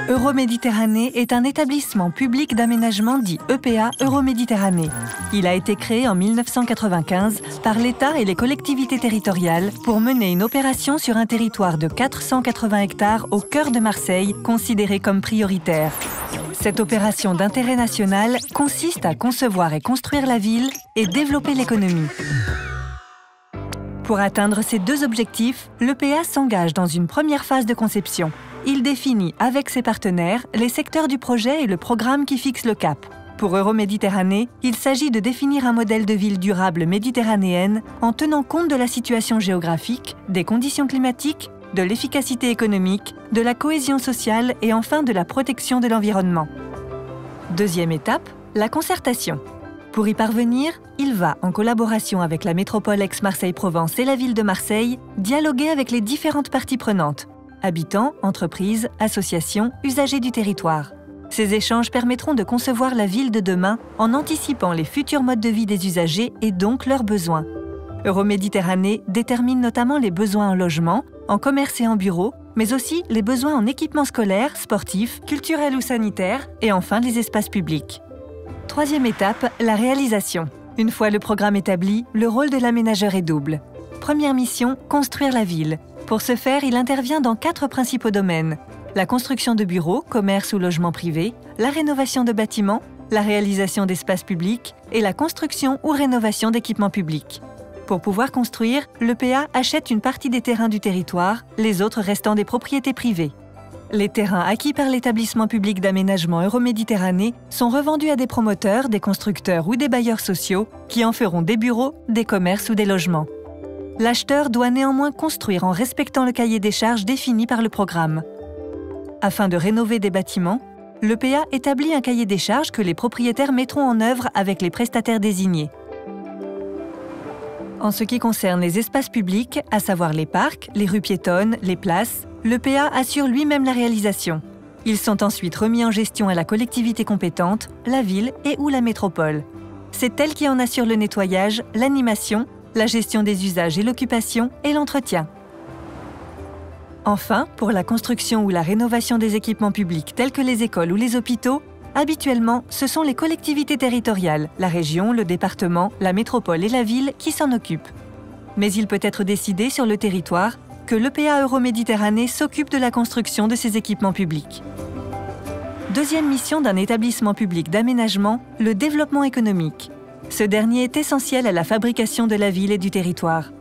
Euroméditerranée est un établissement public d'aménagement dit EPA Euroméditerranée. Il a été créé en 1995 par l'État et les collectivités territoriales pour mener une opération sur un territoire de 480 hectares au cœur de Marseille, considéré comme prioritaire. Cette opération d'intérêt national consiste à concevoir et construire la ville et développer l'économie. Pour atteindre ces deux objectifs, l'EPA s'engage dans une première phase de conception. Il définit avec ses partenaires les secteurs du projet et le programme qui fixe le cap. Pour Euroméditerranée, il s'agit de définir un modèle de ville durable méditerranéenne en tenant compte de la situation géographique, des conditions climatiques, de l'efficacité économique, de la cohésion sociale et enfin de la protection de l'environnement. Deuxième étape, la concertation. Pour y parvenir, il va, en collaboration avec la métropole Aix-Marseille-Provence et la ville de Marseille, dialoguer avec les différentes parties prenantes, habitants, entreprises, associations, usagers du territoire. Ces échanges permettront de concevoir la ville de demain en anticipant les futurs modes de vie des usagers et donc leurs besoins. Euroméditerranée détermine notamment les besoins en logement, en commerce et en bureau, mais aussi les besoins en équipements scolaires, sportifs, culturels ou sanitaires, et enfin les espaces publics. Troisième étape, la réalisation. Une fois le programme établi, le rôle de l'aménageur est double. Première mission, construire la ville. Pour ce faire, il intervient dans 4 principaux domaines. La construction de bureaux, commerces ou logements privés, la rénovation de bâtiments, la réalisation d'espaces publics et la construction ou rénovation d'équipements publics. Pour pouvoir construire, l'EPA achète une partie des terrains du territoire, les autres restant des propriétés privées. Les terrains acquis par l'établissement public d'aménagement Euroméditerranée sont revendus à des promoteurs, des constructeurs ou des bailleurs sociaux qui en feront des bureaux, des commerces ou des logements. L'acheteur doit néanmoins construire en respectant le cahier des charges défini par le programme. Afin de rénover des bâtiments, l'EPA établit un cahier des charges que les propriétaires mettront en œuvre avec les prestataires désignés. En ce qui concerne les espaces publics, à savoir les parcs, les rues piétonnes, les places, l'EPA assure lui-même la réalisation. Ils sont ensuite remis en gestion à la collectivité compétente, la ville et ou la métropole. C'est elle qui en assure le nettoyage, l'animation, la gestion des usages et l'occupation et l'entretien. Enfin, pour la construction ou la rénovation des équipements publics tels que les écoles ou les hôpitaux, habituellement, ce sont les collectivités territoriales, la région, le département, la métropole et la ville qui s'en occupent. Mais il peut être décidé sur le territoire que l'EPA Euroméditerranée s'occupe de la construction de ces équipements publics. Deuxième mission d'un établissement public d'aménagement, le développement économique. Ce dernier est essentiel à la fabrication de la ville et du territoire.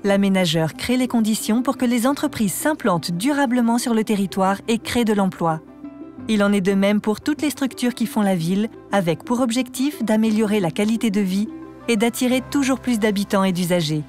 L'aménageur crée les conditions pour que les entreprises s'implantent durablement sur le territoire et créent de l'emploi. Il en est de même pour toutes les structures qui font la ville, avec pour objectif d'améliorer la qualité de vie et d'attirer toujours plus d'habitants et d'usagers.